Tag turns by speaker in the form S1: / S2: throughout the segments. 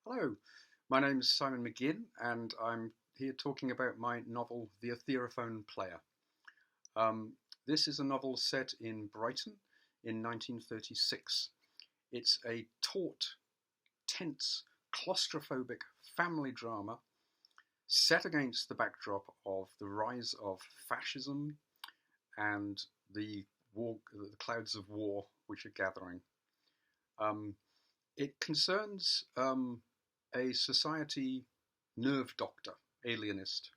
S1: Hello, my name is Simon Maginn, and I'm here talking about my novel, The Etherophone Player. Um, this is a novel set in Brighton in 1936. It's a taut, tense, claustrophobic family drama set against the backdrop of the rise of fascism and the clouds of war which are gathering. Um, it concerns a society nerve doctor, alienist,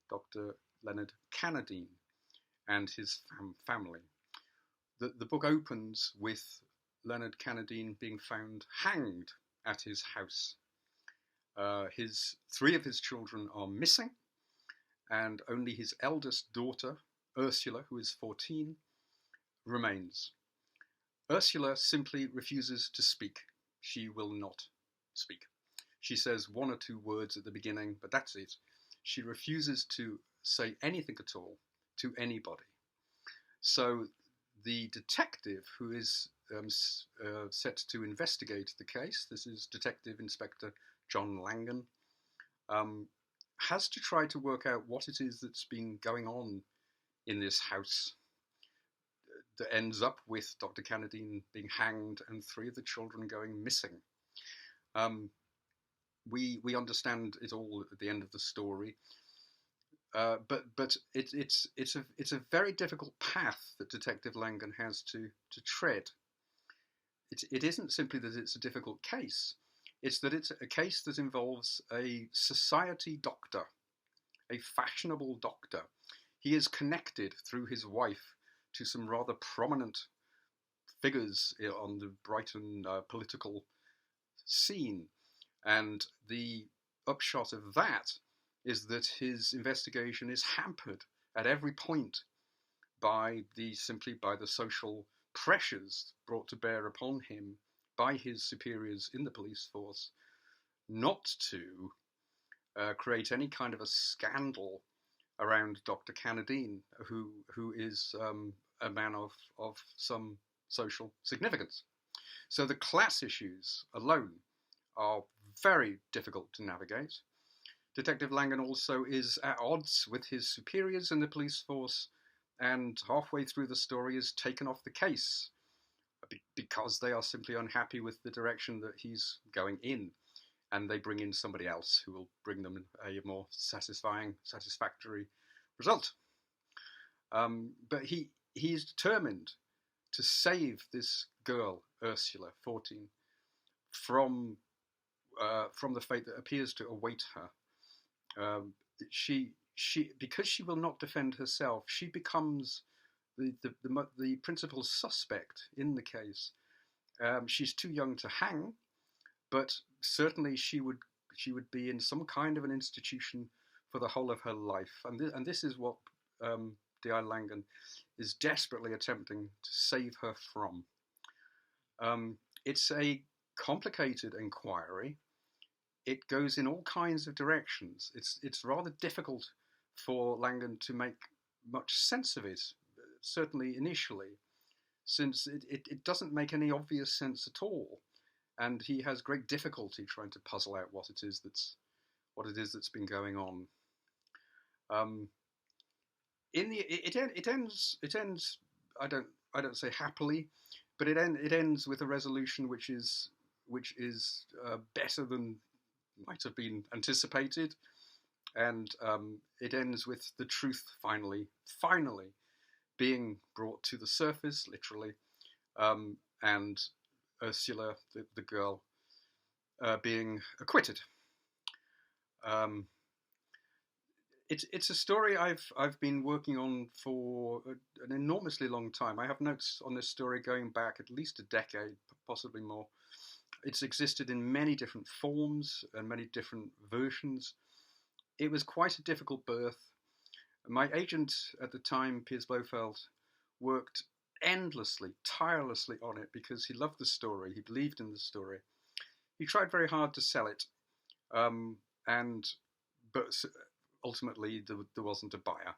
S1: Dr. Leonard Cannadine, and his family. The book opens with Leonard Cannadine being found hanged at his house. Three of his children are missing, and only his eldest daughter, Ursula, who is 14, remains. Ursula simply refuses to speak. She will not speak. She says one or two words at the beginning, but that's it. She refuses to say anything at all to anybody. So the detective who is set to investigate the case, this is Detective Inspector John Langan, has to try to work out what it is that's been going on in this house that ends up with Dr. Cannadine being hanged and three of the children going missing. We understand it all at the end of the story, but it's a very difficult path that Detective Langan has to tread. It isn't simply that it's a difficult case; it's that it's a case that involves a society doctor, a fashionable doctor. He is connected through his wife to some rather prominent figures on the Brighton political scene. And the upshot of that is that his investigation is hampered at every point by the social pressures brought to bear upon him by his superiors in the police force not to create any kind of a scandal around Dr. Cannadine, who is a man of some social significance. So the class issues alone are very difficult to navigate. Detective Langan also is at odds with his superiors in the police force, and halfway through the story is taken off the case because they are simply unhappy with the direction that he's going in, and they bring in somebody else who will bring them a more satisfactory result. But he's determined to save this girl, Ursula, 14, from the fate that appears to await her. She because she will not defend herself, she becomes the principal suspect in the case. She's too young to hang, but certainly she would be in some kind of an institution for the whole of her life, and this is what D.I. Langan is desperately attempting to save her from. It's a complicated inquiry. It goes in all kinds of directions. It's rather difficult for Langan to make much sense of it, certainly initially, since it doesn't make any obvious sense at all, and he has great difficulty trying to puzzle out what it is that's been going on. It ends. I don't say happily, but it ends with a resolution which is better than might have been anticipated, and it ends with the truth finally being brought to the surface, literally, and Ursula, the girl, being acquitted. It's a story I've been working on for an enormously long time. I have notes on this story going back at least a decade, possibly more. It's existed in many different forms and many different versions. It was quite a difficult birth. My agent at the time, Piers Blofeld, worked endlessly, tirelessly on it because he loved the story, he believed in the story. He tried very hard to sell it, but ultimately there wasn't a buyer.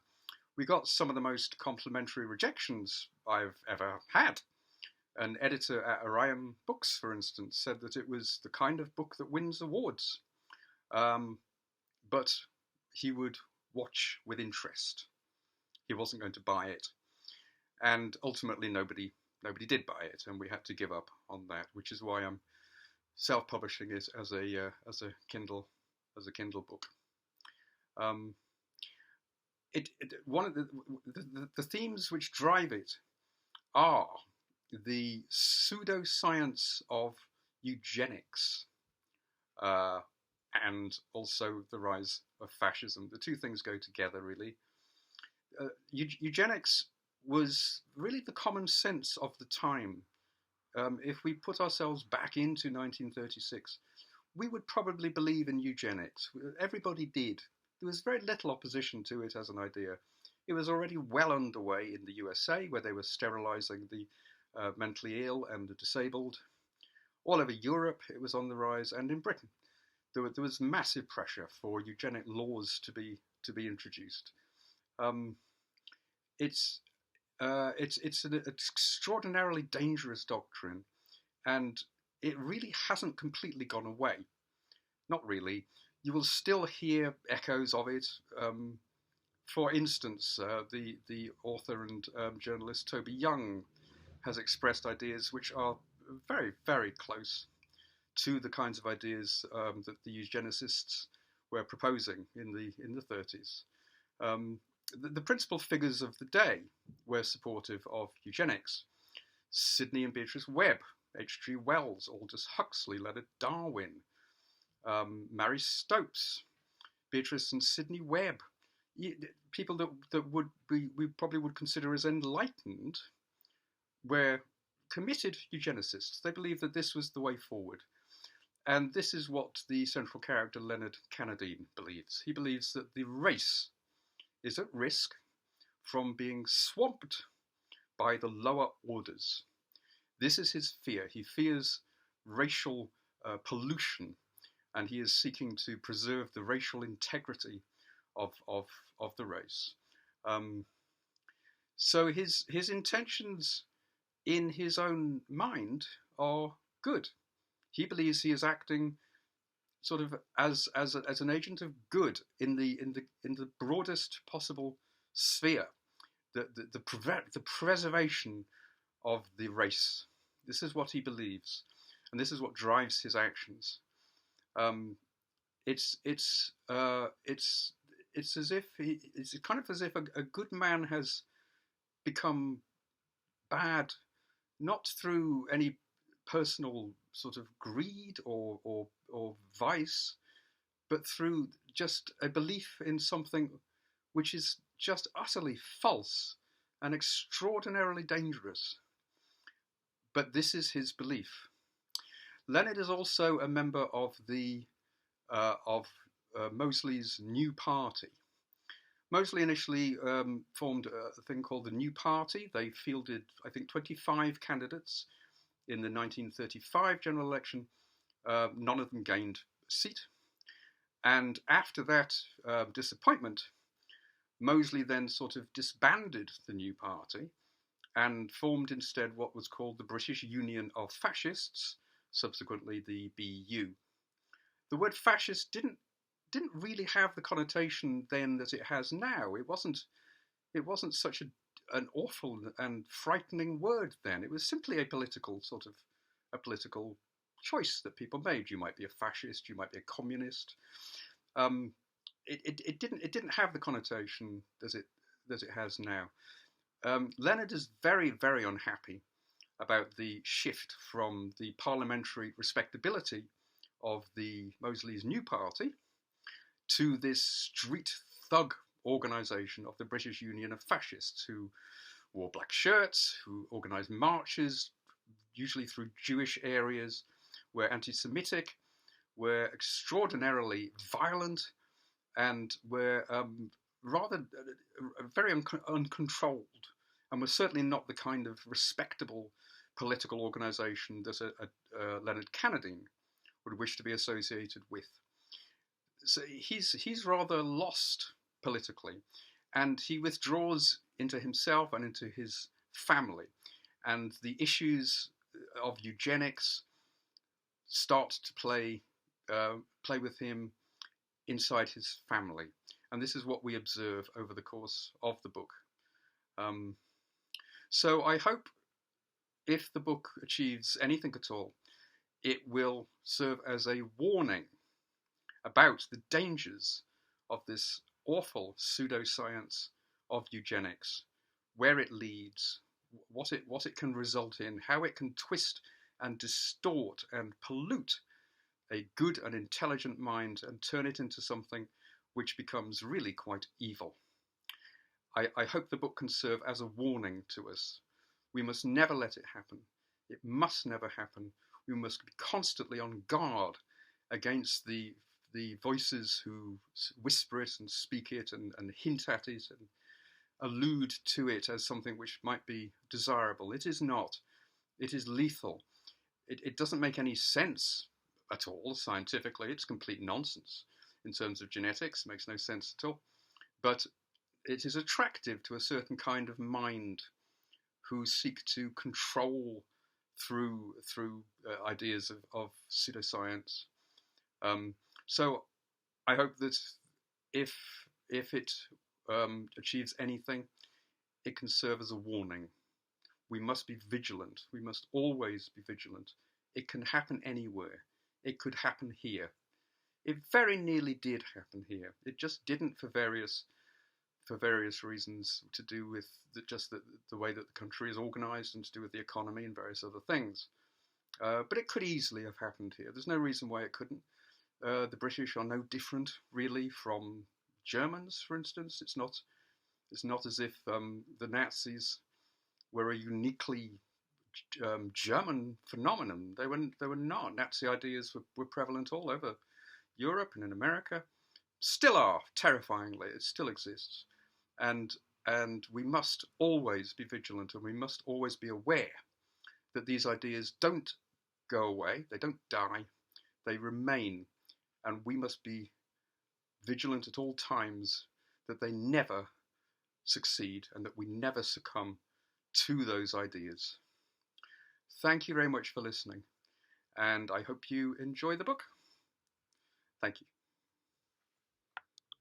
S1: We got some of the most complimentary rejections I've ever had. An editor at Orion Books, for instance, said that it was the kind of book that wins awards, but he would watch with interest. He wasn't going to buy it, and ultimately nobody did buy it, and we had to give up on that, which is why I'm self-publishing it as a Kindle book. One of the themes which drive it are the pseudoscience of eugenics and also the rise of fascism. The two things go together, really. Eugenics was really the common sense of the time. If we put ourselves back into 1936, we would probably believe in eugenics. Everybody did. There was very little opposition to it as an idea. It was already well underway in the USA, where they were sterilizing the mentally ill and the disabled. All over Europe, it was on the rise, and in Britain, there was massive pressure for eugenic laws to be introduced. It's an extraordinarily dangerous doctrine, and it really hasn't completely gone away. Not really. You will still hear echoes of it. For instance, the author and journalist Toby Young has expressed ideas which are very, very close to the kinds of ideas that the eugenicists were proposing in the 30s. The principal figures of the day were supportive of eugenics. Sidney and Beatrice Webb, H.G. Wells, Aldous Huxley, Leonard Darwin, Mary Stopes, Beatrice and Sidney Webb, people that we probably would consider as enlightened, were committed eugenicists. They believed that this was the way forward. And this is what the central character Leonard Cannadine believes. He believes that the race is at risk from being swamped by the lower orders. This is his fear. He fears racial pollution, and he is seeking to preserve the racial integrity of the race. So his intentions in his own mind are good. He believes he is acting sort of as an agent of good in the broadest possible sphere, the preservation of the race. This is what he believes, and this is what drives his actions. It's as if it's kind of as if a good man has become bad, not through any personal sort of greed or vice, but through just a belief in something which is just utterly false and extraordinarily dangerous. But this is his belief. Leonard is also a member of the Mosley's New Party. Mosley initially formed a thing called the New Party. They fielded, I think, 25 candidates in the 1935 general election. None of them gained a seat. And after that disappointment, Mosley then sort of disbanded the New Party and formed instead what was called the British Union of Fascists, subsequently the BU. The word fascist didn't really have the connotation then that it has now. It wasn't such an awful and frightening word then. It was simply a political choice that people made. You might be a fascist, you might be a communist. It didn't have the connotation that it has now. Leonard is very, very unhappy about the shift from the parliamentary respectability of the Mosley's New Party to this street thug organisation of the British Union of Fascists, who wore black shirts, who organised marches, usually through Jewish areas, were anti-Semitic, were extraordinarily violent, and were rather very uncontrolled, and were certainly not the kind of respectable political organisation that Leonard Cannadine would wish to be associated with. So he's rather lost politically, and he withdraws into himself and into his family. and the issues of eugenics start to play with him inside his family. And this is what we observe over the course of the book. So I hope if the book achieves anything at all, it will serve as a warning about the dangers of this awful pseudoscience of eugenics, where it leads, what it can result in, how it can twist and distort and pollute a good and intelligent mind and turn it into something which becomes really quite evil. I hope the book can serve as a warning to us. We must never let it happen. It must never happen. We must be constantly on guard against the voices who whisper it and speak it and hint at it and allude to it as something which might be desirable. It is not. It is lethal. It doesn't make any sense at all scientifically. It's complete nonsense in terms of genetics. It makes no sense at all. But it is attractive to a certain kind of mind who seek to control through ideas of pseudoscience. So I hope that if it achieves anything, it can serve as a warning. We must be vigilant. We must always be vigilant. It can happen anywhere. It could happen here. It very nearly did happen here. It just didn't for various reasons to do with the way that the country is organised and to do with the economy and various other things. But it could easily have happened here. There's no reason why it couldn't. The British are no different, really, from Germans, for instance. It's not as if the Nazis were a uniquely German phenomenon. They were not. Nazi ideas were prevalent all over Europe and in America. Still are, terrifyingly. It still exists. And we must always be vigilant, and we must always be aware that these ideas don't go away, they don't die, they remain, and we must be vigilant at all times that they never succeed and that we never succumb to those ideas. Thank you very much for listening, and I hope you enjoy the book. Thank you.